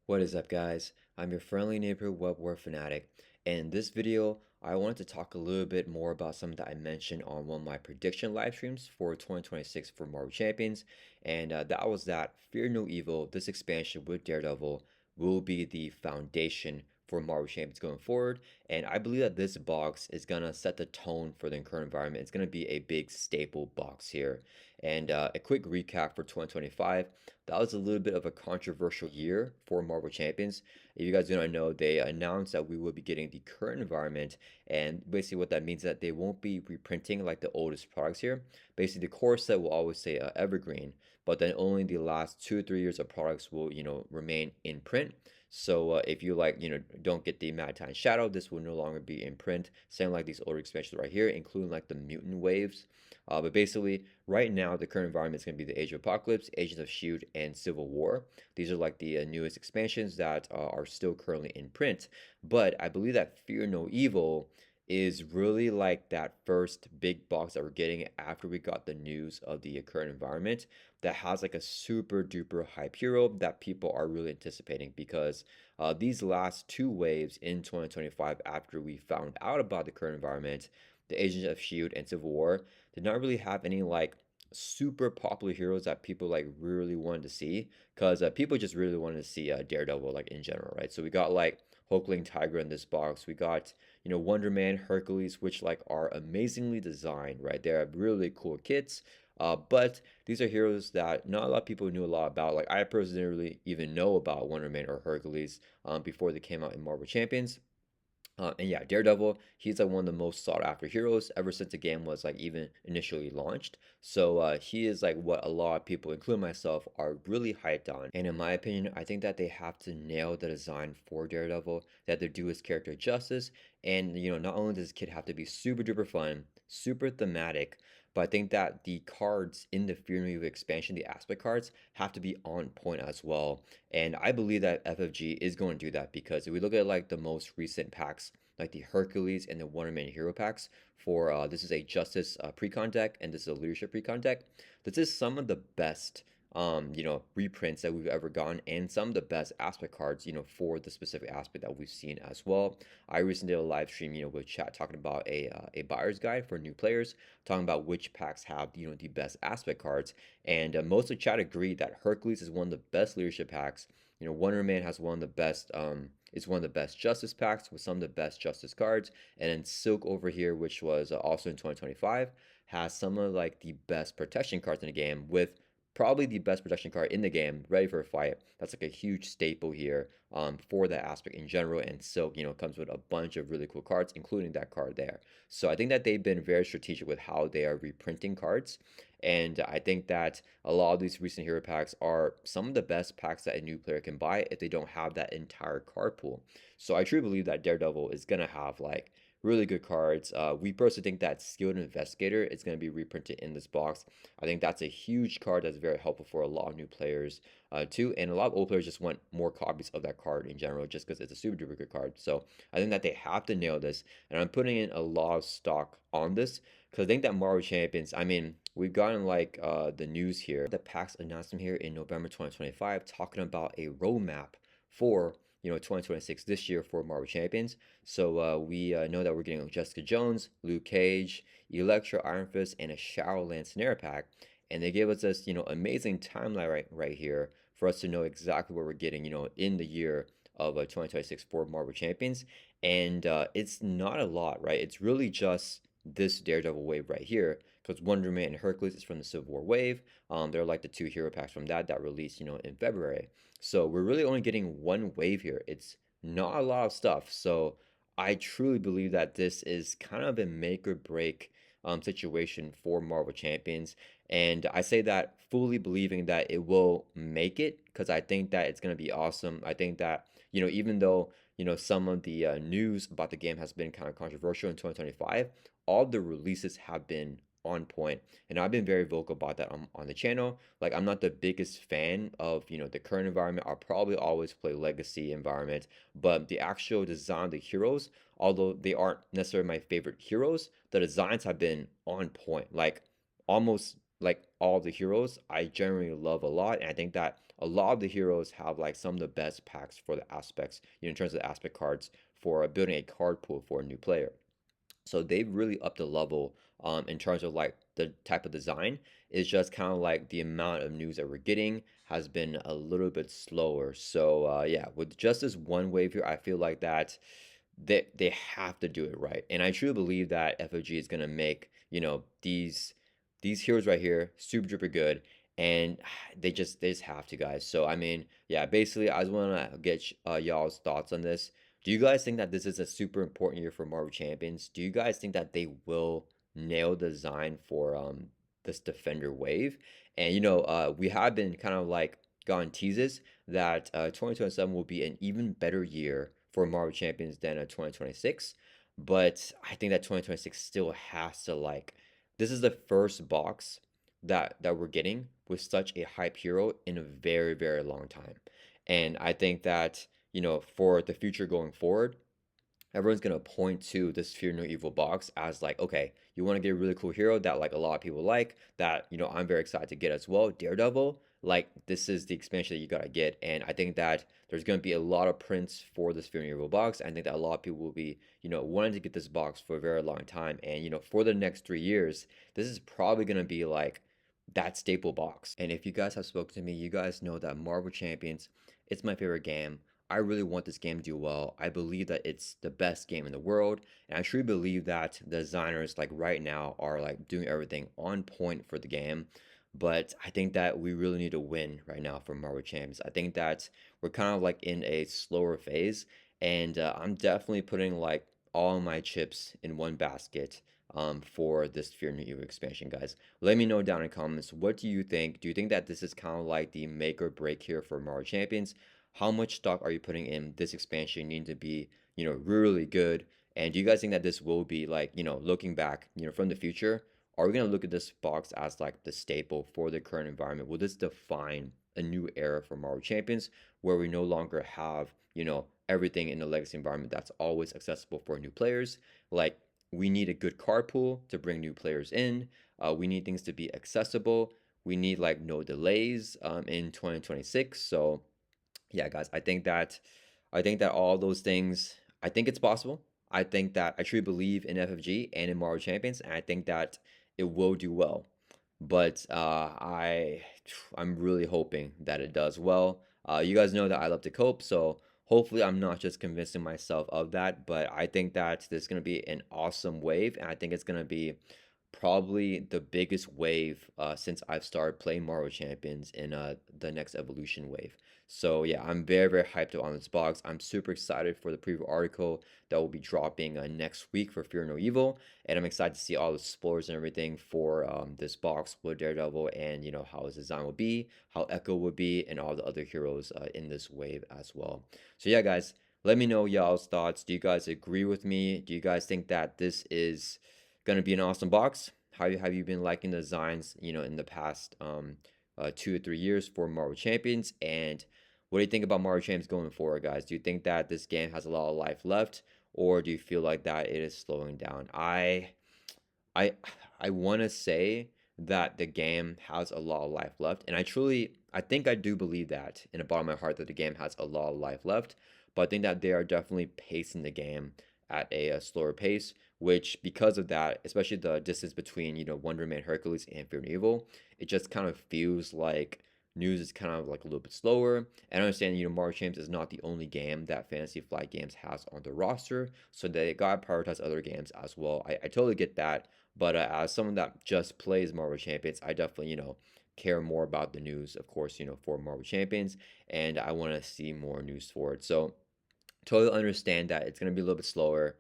What is up, guys? I'm your friendly neighborhood Web-Warrior Fanatic, and in this video, I wanted to talk a little bit more about something that I mentioned on one of my prediction live streams for 2026 for Marvel Champions, and that was that Fear No Evil, this expansion with Daredevil, will be the foundation for Marvel Champions going forward, and I believe that this box is gonna set the tone for the current environment. It's gonna be a big staple box here, and a quick recap for 2025. That was a little bit of a controversial year for Marvel Champions. If you guys do not know, they announced that we will be getting the current environment, and basically what that means is that they won't be reprinting like the oldest products here. Basically, the core set will always say evergreen, but then only the last 2 or 3 years of products will, remain in print. So if you don't get the Magnetite Shadow, this will no longer be in print. Same like these older expansions right here, including like the mutant waves. But basically, right now, the current environment is going to be the Age of Apocalypse, Agents of S.H.I.E.L.D., and Civil War. These are like the newest expansions that are still currently in print. But I believe that Fear No Evil is really like that first big box that we're getting after we got the news of the current environment that has like a super duper hype hero that people are really anticipating because these last two waves in 2025 after we found out about the current environment, the Agents of S.H.I.E.L.D. and Civil War did not really have any like super popular heroes that people like really wanted to see because people just really wanted to see Daredevil like in general, right? So we got like Hulkling Tiger in this box. We got Wonder Man, Hercules, which like are amazingly designed, right? They're really cool kits. But these are heroes that not a lot of people knew a lot about. Like I personally didn't really even know about Wonder Man or Hercules before they came out in Marvel Champions. And yeah, Daredevil, he's like one of the most sought after heroes ever since the game was like even initially launched. So he is like what a lot of people, including myself, are really hyped on. And in my opinion, I think that they have to nail the design for Daredevil, that they do his character justice. And not only does this kid have to be super duper fun, super thematic, but I think that the cards in the Fear No Evil expansion, the aspect cards, have to be on point as well. And I believe that FFG is going to do that because if we look at like the most recent packs, like the Hercules and the Wonder Man Hero packs for this is a Justice precon deck and this is a Leadership precon deck. This is some of the best reprints that we've ever gotten and some of the best aspect cards, for the specific aspect that we've seen as well. I recently did a live stream, with chat talking about a buyer's guide for new players, talking about which packs have, the best aspect cards. And most of chat agreed that Hercules is one of the best leadership packs. Wonder Man has one of the best, is one of the best justice packs with some of the best justice cards. And then Silk over here, which was also in 2025, has some of like the best protection cards in the game with probably the best protection card in the game, ready for a fight. That's like a huge staple here for that aspect in general. And Silk, comes with a bunch of really cool cards, including that card there. So I think that they've been very strategic with how they are reprinting cards. And I think that a lot of these recent hero packs are some of the best packs that a new player can buy if they don't have that entire card pool. So I truly believe that Daredevil is going to have like really good cards. We personally think that Skilled Investigator is going to be reprinted in this box. I think that's a huge card that's very helpful for a lot of new players too. And a lot of old players just want more copies of that card in general just because it's a super duper good card. So I think that they have to nail this. And I'm putting in a lot of stock on this because I think that Marvel Champions, I mean, we've gotten like the news here. The PAX announcement here in November 2025 talking about a roadmap for 2026 this year for Marvel Champions. So we know that we're getting Jessica Jones, Luke Cage, Electro, Iron Fist, and a Shadowland Snare pack. And they gave us this, amazing timeline right here for us to know exactly what we're getting, in the year of 2026 for Marvel Champions. And it's not a lot, right? It's really just this Daredevil wave right here because Wonder Man and Hercules is from the Civil War wave. They're like the two hero packs from that released, in February. So we're really only getting one wave here. It's not a lot of stuff. So I truly believe that this is kind of a make or break situation for Marvel Champions. And I say that fully believing that it will make it because I think that it's going to be awesome. I think that, even though, some of the news about the game has been kind of controversial in 2025, all the releases have been on point, and I've been very vocal about that on the channel. Like I'm not the biggest fan of the current environment. I'll probably always play legacy environment, but the actual design of the heroes, although they aren't necessarily my favorite heroes, the designs have been on point. Like almost like all the heroes I generally love a lot, and I think that a lot of the heroes have like some of the best packs for the aspects, in terms of the aspect cards for building a card pool for a new player. So they've really upped the level in terms of like the type of design. It's just kind of like the amount of news that we're getting has been a little bit slower. So yeah, with just this one wave here, I feel like that they have to do it right. And I truly believe that FOG is gonna make, these heroes right here super duper good. And they just have to, guys. So I mean, yeah, basically I just wanna get y'all's thoughts on this. Do you guys think that this is a super important year for Marvel Champions? Do you guys think that they will nail the design for this Defender wave? And we have been kind of like gotten teases that 2027 will be an even better year for Marvel Champions than 2026. But I think that 2026 still has to like, this is the first box that we're getting with such a hype hero in a very, very long time. And I think that, for the future going forward, everyone's gonna point to this Fear No Evil box as like, okay, you want to get a really cool hero that like a lot of people like, that I'm very excited to get as well. Daredevil, like this is the expansion that you gotta get, and I think that there's gonna be a lot of prints for this Fear No Evil box. I think that a lot of people will be, wanting to get this box for a very long time, and for the next 3 years, this is probably gonna be like that staple box. And if you guys have spoken to me, you guys know that Marvel Champions, it's my favorite game. I really want this game to do well. I believe that it's the best game in the world, and I truly believe that the designers like right now are like doing everything on point for the game. But I think that we really need to win right now for Marvel Champs. I think that we're kind of like in a slower phase, and I'm definitely putting like all my chips in one basket for this Fear New Evil expansion, guys. Let me know down in the comments. What do you think? Do you think that this is kind of like the make or break here for Marvel Champions? How much stock are you putting in this expansion need to be, really good? And do you guys think that this will be like, looking back, from the future, are we going to look at this box as like the staple for the current environment? Will this define a new era for Marvel Champions where we no longer have, everything in the legacy environment that's always accessible for new players? Like, we need a good card pool to bring new players in. We need things to be accessible. We need like no delays in 2026. So yeah, guys, I think that all those things, I think it's possible. I think that I truly believe in FFG and in Marvel Champions, and I think that it will do well. But I'm really hoping that it does well. You guys know that I love to cope, so hopefully I'm not just convincing myself of that. But I think that this is gonna be an awesome wave, and I think it's gonna be probably the biggest wave since I've started playing Marvel Champions in the next evolution wave. So yeah, I'm very, very hyped up on this box. I'm super excited for the preview article that will be dropping next week for Fear No Evil, and I'm excited to see all the spoilers and everything for this box with Daredevil, and how his design will be, how Echo would be, and all the other heroes in this wave as well. So yeah, guys, let me know y'all's thoughts. Do you guys agree with me? Do you guys think that this is gonna be an awesome box? How have you been liking the designs, in the past 2 or 3 years for Marvel Champions? And what do you think about Marvel Champions going forward, guys? Do you think that this game has a lot of life left, or do you feel like that it is slowing down? I I want to say that the game has a lot of life left, and I think I do believe that in the bottom of my heart that the game has a lot of life left. But I think that they are definitely pacing the game at a slower pace, which because of that, especially the distance between Wonder Man, Hercules, and Fear and Evil, it just kind of feels like news is kind of like a little bit slower. And I understand Marvel Champs is not the only game that Fantasy Flight Games has on the roster, so they gotta prioritize other games as well. I totally get that. But as someone that just plays Marvel Champions, I definitely, care more about the news, of course, for Marvel Champions, and I want to see more news for it. So totally understand that it's going to be a little bit slower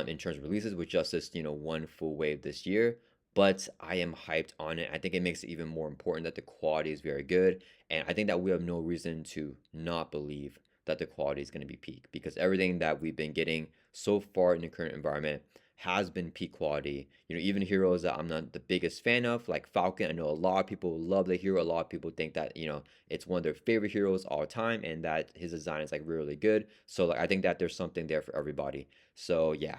in terms of releases with just this, one full wave this year. But I am hyped on it. I think it makes it even more important that the quality is very good. And I think that we have no reason to not believe that the quality is going to be peak, because everything that we've been getting so far in the current environment has been peak quality. Even heroes that I'm not the biggest fan of, like Falcon. I know a lot of people love the hero. A lot of people think that, it's one of their favorite heroes all time, and that his design is like really good. So like I think that there's something there for everybody. So yeah,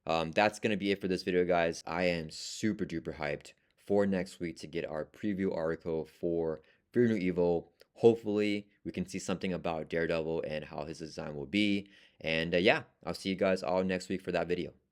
that's gonna be it for this video, guys. I am super duper hyped for next week to get our preview article for Fear No Evil. hopefully we can see something about Daredevil and how his design will be. And yeah, I'll see you guys all next week for that video.